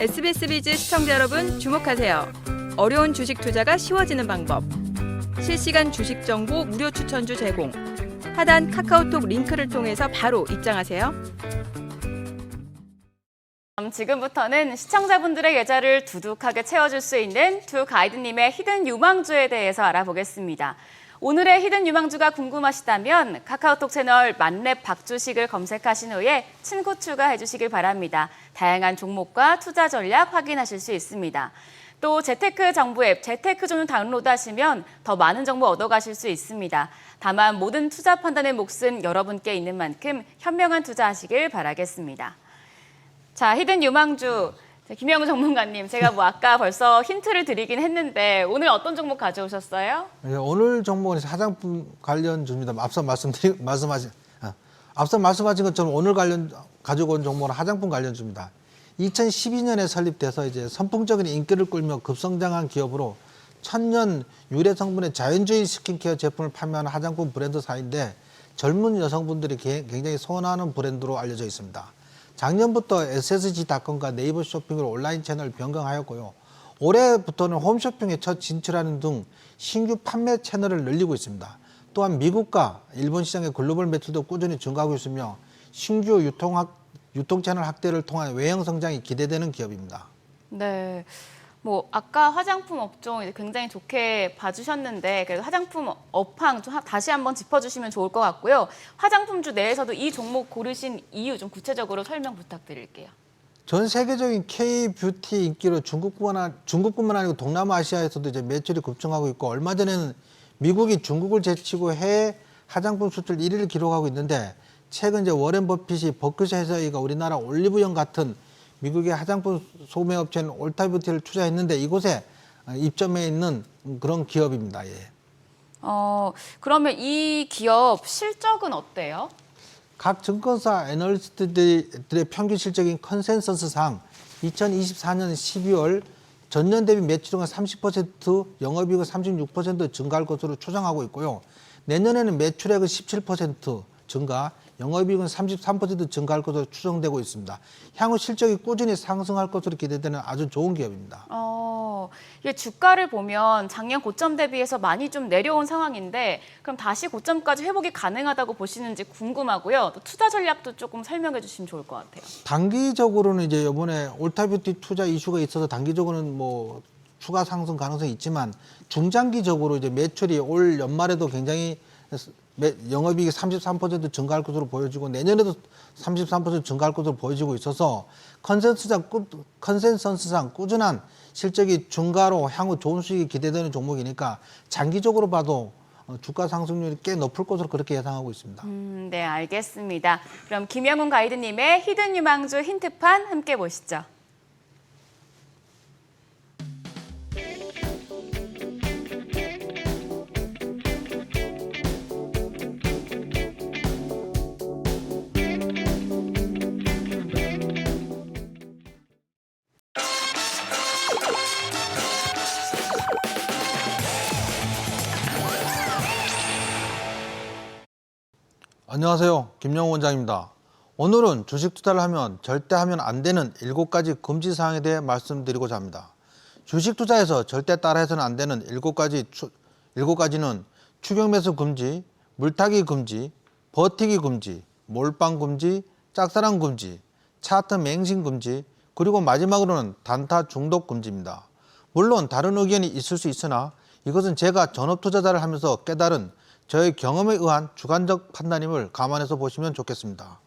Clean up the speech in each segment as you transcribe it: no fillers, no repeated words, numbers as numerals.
SBS 비즈 시청자 여러분 주목하세요. 어려운 주식 투자가 쉬워지는 방법. 실시간 주식 정보 무료 추천주 제공. 하단 카카오톡 링크를 통해서 바로 입장하세요. 지금부터는 시청자분들의 계좌를 두둑하게 채워줄 수 있는 두 가이드님의 히든 유망주에 대해서 알아보겠습니다. 오늘의 히든 유망주가 궁금하시다면 카카오톡 채널 만렙 박주식을 검색하신 후에 친구 추가해 주시길 바랍니다. 다양한 종목과 투자 전략 확인하실 수 있습니다. 또 재테크 정보 앱 재테크존을 다운로드하시면 더 많은 정보 얻어가실 수 있습니다. 다만 모든 투자 판단의 몫은 여러분께 있는 만큼 현명한 투자하시길 바라겠습니다. 자, 히든 유망주 김영우 전문가님, 제가 아까 벌써 힌트를 드리긴 했는데 오늘 어떤 종목 가져오셨어요? 네, 오늘 종목은 화장품 관련주입니다. 앞서 말씀하신 것처럼 오늘 가지고 온 종목은 화장품 관련주입니다. 2012년에 설립돼서 이제 선풍적인 인기를 끌며 급성장한 기업으로 천연 유래 성분의 자연주의 스킨케어 제품을 판매하는 화장품 브랜드사인데 젊은 여성분들이 굉장히 선호하는 브랜드로 알려져 있습니다. 작년부터 SSG닷컴과 네이버 쇼핑으로 온라인 채널을 변경하였고요. 올해부터는 홈쇼핑에 첫 진출하는 등 신규 판매 채널을 늘리고 있습니다. 또한 미국과 일본 시장의 글로벌 매출도 꾸준히 증가하고 있으며 신규 유통 채널 확대를 통한 외형 성장이 기대되는 기업입니다. 네. 아까 화장품 업종 굉장히 좋게 봐주셨는데 그래도 화장품 업황 좀 다시 한번 짚어주시면 좋을 것 같고요. 화장품주 내에서도 이 종목 고르신 이유 좀 구체적으로 설명 부탁드릴게요. 전 세계적인 K-뷰티 인기로 중국뿐만 아니고 동남아시아에서도 이제 매출이 급증하고 있고 얼마 전에는 미국이 중국을 제치고 해외 화장품 수출 1위를 기록하고 있는데 최근 이제 워렌 버핏이 버크셔 해서이가 우리나라 올리브영 같은 미국의 화장품 소매업체인 올타뷰티를 투자했는데 이곳에 입점해 있는 그런 기업입니다. 예. 그러면 이 기업 실적은 어때요? 각 증권사 애널리스트들의 평균 실적인 컨센서스상 2024년 12월 전년 대비 매출은 30%, 영업이익은 36% 증가할 것으로 추정하고 있고요. 내년에는 매출액은 17% 증가, 영업이익은 33% 증가할 것으로 추정되고 있습니다. 향후 실적이 꾸준히 상승할 것으로 기대되는 아주 좋은 기업입니다. 이게 주가를 보면 작년 고점 대비해서 많이 좀 내려온 상황인데 그럼 다시 고점까지 회복이 가능하다고 보시는지 궁금하고요. 또 투자 전략도 조금 설명해 주시면 좋을 것 같아요. 단기적으로는 이제 이번에 올타뷰티 투자 이슈가 있어서 단기적으로는 추가 상승 가능성이 있지만 중장기적으로 이제 매출이 올 연말에도 굉장히 영업이익이 33% 증가할 것으로 보여지고 내년에도 33% 증가할 것으로 보여지고 있어서 컨센서스상 꾸준한 실적이 증가로 향후 좋은 수익이 기대되는 종목이니까 장기적으로 봐도 주가 상승률이 꽤 높을 것으로 그렇게 예상하고 있습니다. 네, 알겠습니다. 그럼 김영훈 가이드님의 히든 유망주 힌트판 함께 보시죠. 안녕하세요. 김영우 원장입니다. 오늘은 주식 투자를 하면 절대 하면 안 되는 7가지 금지 사항에 대해 말씀드리고자 합니다. 주식 투자에서 절대 따라해서는 안 되는 7가지는 추격 매수 금지, 물타기 금지, 버티기 금지, 몰빵 금지, 짝사랑 금지, 차트 맹신 금지, 그리고 마지막으로는 단타 중독 금지입니다. 물론 다른 의견이 있을 수 있으나 이것은 제가 전업 투자자를 하면서 깨달은 저의 경험에 의한 주관적 판단임을 감안해서 보시면 좋겠습니다.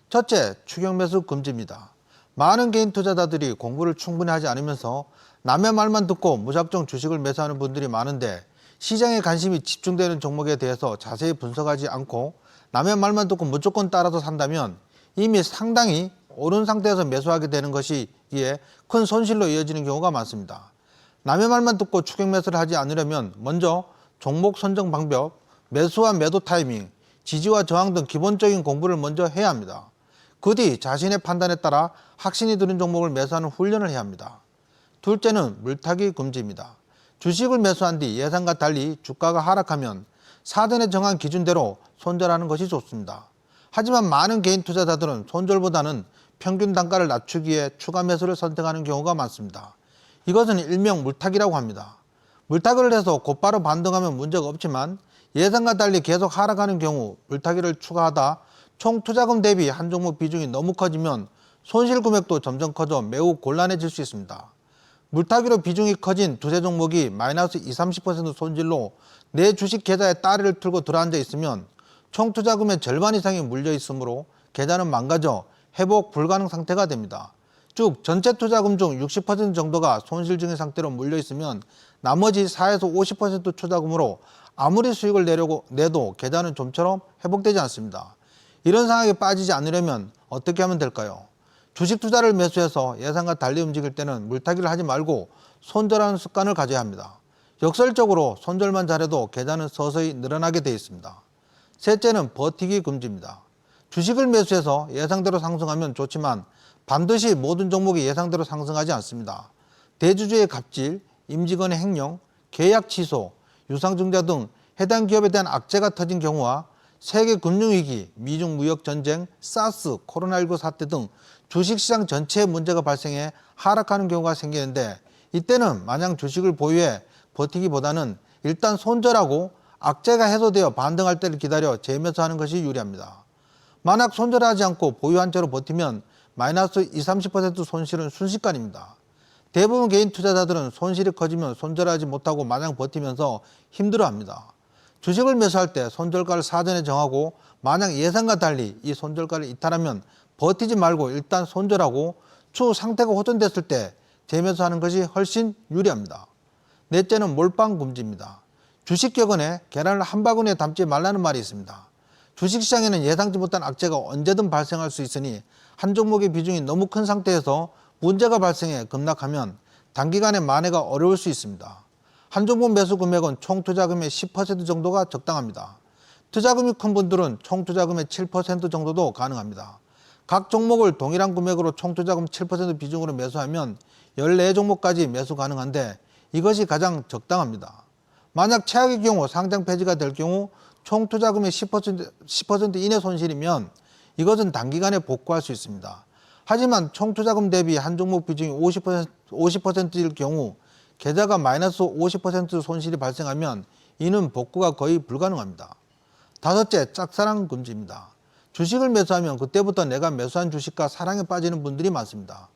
첫째, 추격 매수 금지입니다. 많은 개인 투자자들이 공부를 충분히 하지 않으면서 남의 말만 듣고 무작정 주식을 매수하는 분들이 많은데 시장에 관심이 집중되는 종목에 대해서 자세히 분석하지 않고 남의 말만 듣고 무조건 따라서 산다면 이미 상당히 오른 상태에서 매수하게 되는 것이기에 큰 손실로 이어지는 경우가 많습니다. 남의 말만 듣고 추격 매수를 하지 않으려면 먼저 종목 선정 방법, 매수와 매도 타이밍, 지지와 저항 등 기본적인 공부를 먼저 해야 합니다. 그 뒤 자신의 판단에 따라 확신이 드는 종목을 매수하는 훈련을 해야 합니다. 둘째는 물타기 금지입니다. 주식을 매수한 뒤 예상과 달리 주가가 하락하면 사전에 정한 기준대로 손절하는 것이 좋습니다. 하지만 많은 개인 투자자들은 손절보다는 평균 단가를 낮추기 위해 추가 매수를 선택하는 경우가 많습니다. 이것은 일명 물타기라고 합니다. 물타기를 해서 곧바로 반등하면 문제가 없지만 예상과 달리 계속 하락하는 경우 물타기를 추가하다 총 투자금 대비 한 종목 비중이 너무 커지면 손실 금액도 점점 커져 매우 곤란해질 수 있습니다. 물타기로 비중이 커진 두세 종목이 마이너스 20-30% 손실로 내 주식 계좌에 따리를 틀고 들어앉아 있으면 총 투자금의 절반 이상이 물려 있으므로 계좌는 망가져 회복 불가능 상태가 됩니다. 즉 전체 투자금 중 60% 정도가 손실 중인 상태로 물려 있으면 나머지 4-50% 투자금으로 아무리 수익을 내도 계좌는 좀처럼 회복되지 않습니다. 이런 상황에 빠지지 않으려면 어떻게 하면 될까요? 주식 투자를 매수해서 예상과 달리 움직일 때는 물타기를 하지 말고 손절하는 습관을 가져야 합니다. 역설적으로 손절만 잘해도 계좌는 서서히 늘어나게 되어 있습니다. 셋째는 버티기 금지입니다. 주식을 매수해서 예상대로 상승하면 좋지만 반드시 모든 종목이 예상대로 상승하지 않습니다. 대주주의 갑질, 임직원의 횡령, 계약 취소, 유상증자 등 해당 기업에 대한 악재가 터진 경우와 세계 금융위기, 미중 무역 전쟁, 사스, 코로나19 사태 등 주식시장 전체에 문제가 발생해 하락하는 경우가 생기는데 이때는 마냥 주식을 보유해 버티기보다는 일단 손절하고 악재가 해소되어 반등할 때를 기다려 재매수하는 것이 유리합니다. 만약 손절하지 않고 보유한 채로 버티면 마이너스 20-30% 손실은 순식간입니다. 대부분 개인 투자자들은 손실이 커지면 손절하지 못하고 마냥 버티면서 힘들어합니다. 주식을 매수할 때 손절가를 사전에 정하고 만약 예상과 달리 이 손절가를 이탈하면 버티지 말고 일단 손절하고 추후 상태가 호전됐을 때 재매수하는 것이 훨씬 유리합니다. 넷째는 몰빵 금지입니다. 주식 격언에 계란을 한 바구니에 담지 말라는 말이 있습니다. 주식시장에는 예상치 못한 악재가 언제든 발생할 수 있으니 한 종목의 비중이 너무 큰 상태에서 문제가 발생해 급락하면 단기간에 만회가 어려울 수 있습니다. 한 종목 매수 금액은 총 투자금의 10% 정도가 적당합니다. 투자금이 큰 분들은 총 투자금의 7% 정도도 가능합니다. 각 종목을 동일한 금액으로 총 투자금 7% 비중으로 매수하면 14종목까지 매수 가능한데 이것이 가장 적당합니다. 만약 최악의 경우 상장 폐지가 될 경우 총 투자금의 10% 이내 손실이면 이것은 단기간에 복구할 수 있습니다. 하지만 총 투자금 대비 한 종목 비중이 50%일 경우 계좌가 마이너스 50% 손실이 발생하면 이는 복구가 거의 불가능합니다. 다섯째, 짝사랑 금지입니다. 주식을 매수하면 그때부터 내가 매수한 주식과 사랑에 빠지는 분들이 많습니다.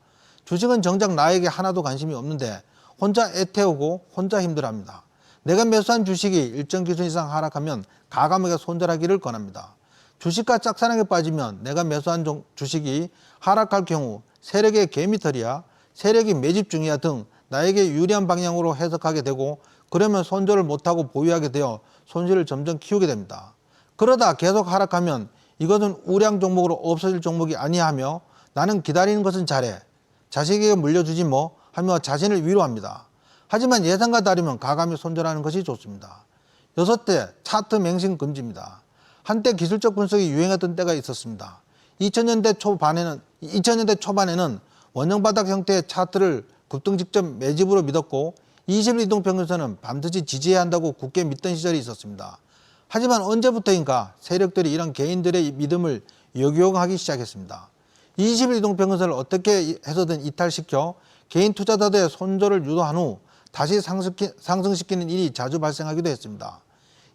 주식은 정작 나에게 하나도 관심이 없는데 혼자 애태우고 혼자 힘들어합니다. 내가 매수한 주식이 일정 기준 이상 하락하면 과감하게 손절하기를 권합니다. 주식과 짝사랑에 빠지면 내가 매수한 주식이 하락할 경우 세력의 개미털이야, 세력이 매집 중이야 등 나에게 유리한 방향으로 해석하게 되고 그러면 손절을 못하고 보유하게 되어 손실을 점점 키우게 됩니다. 그러다 계속 하락하면 이것은 우량 종목으로 없어질 종목이 아니하며 나는 기다리는 것은 잘해, 자식에게 물려주지 뭐 하며 자신을 위로합니다. 하지만 예상과 다르면 과감히 손절하는 것이 좋습니다. 여섯째, 차트 맹신 금지입니다. 한때 기술적 분석이 유행했던 때가 있었습니다. 2000년대 초반에는 원형바닥 형태의 차트를 급등 직전 매집으로 믿었고 20일 이동평균선은 반드시 지지해야 한다고 굳게 믿던 시절이 있었습니다. 하지만 언제부터인가 세력들이 이런 개인들의 믿음을 역용하기 시작했습니다. 20일 이동평균선을 어떻게 해서든 이탈시켜 개인 투자자들의 손절을 유도한 후 다시 상승시키는 일이 자주 발생하기도 했습니다.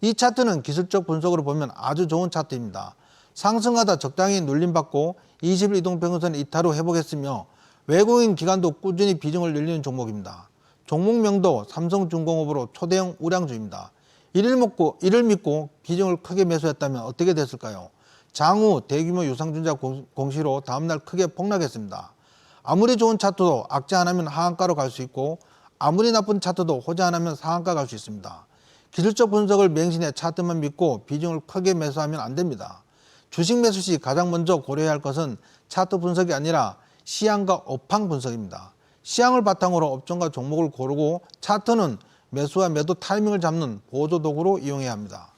이 차트는 기술적 분석으로 보면 아주 좋은 차트입니다. 상승하다 적당히 눌림받고 20일 이동평균선 이탈 후 회복했으며 외국인 기관도 꾸준히 비중을 늘리는 종목입니다. 종목명도 삼성중공업으로 초대형 우량주입니다. 이를 믿고 비중을 크게 매수했다면 어떻게 됐을까요? 장후 대규모 유상증자 공시로 다음날 크게 폭락했습니다. 아무리 좋은 차트도 악재 하나면 하한가로 갈 수 있고 아무리 나쁜 차트도 호재 하나면 상한가 갈 수 있습니다. 기술적 분석을 맹신해 차트만 믿고 비중을 크게 매수하면 안 됩니다. 주식 매수 시 가장 먼저 고려해야 할 것은 차트 분석이 아니라 시향과 업황 분석입니다. 시향을 바탕으로 업종과 종목을 고르고 차트는 매수와 매도 타이밍을 잡는 보조 도구로 이용해야 합니다.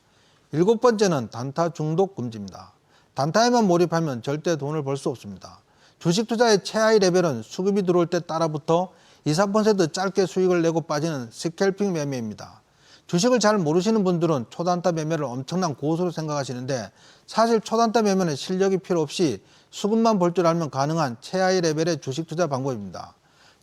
일곱 번째는 단타 중독 금지입니다. 단타에만 몰입하면 절대 돈을 벌 수 없습니다. 주식 투자의 최하위 레벨은 수급이 들어올 때 따라붙어 2-3% 짧게 수익을 내고 빠지는 스캘핑 매매입니다. 주식을 잘 모르시는 분들은 초단타 매매를 엄청난 고수로 생각하시는데 사실 초단타 매매는 실력이 필요 없이 수급만 볼 줄 알면 가능한 최하위 레벨의 주식 투자 방법입니다.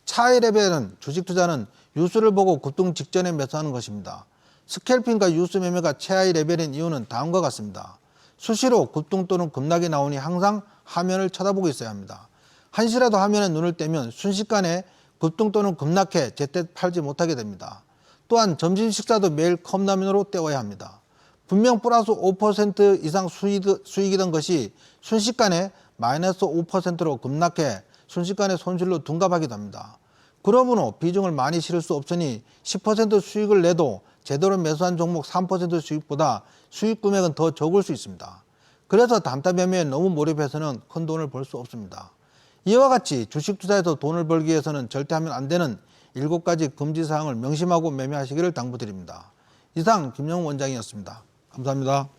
차하위 레벨은 주식 투자는 뉴스를 보고 급등 직전에 매수하는 것입니다. 스캘핑과 뉴스 매매가 최하위 레벨인 이유는 다음과 같습니다. 수시로 급등 또는 급락이 나오니 항상 화면을 쳐다보고 있어야 합니다. 한시라도 화면에 눈을 떼면 순식간에 급등 또는 급락해 제때 팔지 못하게 됩니다. 또한 점심 식사도 매일 컵라면으로 때워야 합니다. 분명 플러스 5% 이상 수익이던 것이 순식간에 마이너스 5%로 급락해 순식간에 손실로 둔갑하기도 합니다. 그러므로 비중을 많이 실을 수 없으니 10% 수익을 내도 제대로 매수한 종목 3% 수익보다 수익 금액은 더 적을 수 있습니다. 그래서 단타 매매에 너무 몰입해서는 큰 돈을 벌 수 없습니다. 이와 같이 주식 투자에서 돈을 벌기 위해서는 절대 하면 안 되는 7가지 금지사항을 명심하고 매매하시기를 당부드립니다. 이상 김영훈 원장이었습니다. 감사합니다.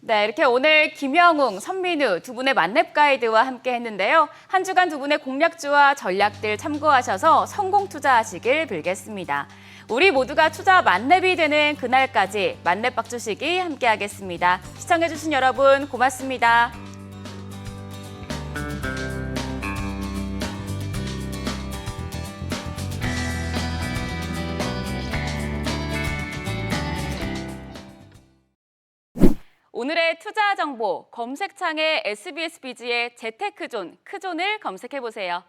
네, 이렇게 오늘 김영웅, 선민우 두 분의 만렙 가이드와 함께 했는데요. 한 주간 두 분의 공략주와 전략들 참고하셔서 성공 투자하시길 빌겠습니다. 우리 모두가 투자 만렙이 되는 그날까지 만렙 박주식이 함께하겠습니다. 시청해주신 여러분 고맙습니다. 오늘의 투자 정보 검색창에 SBS 비즈의 재테크존, 크존을 검색해보세요.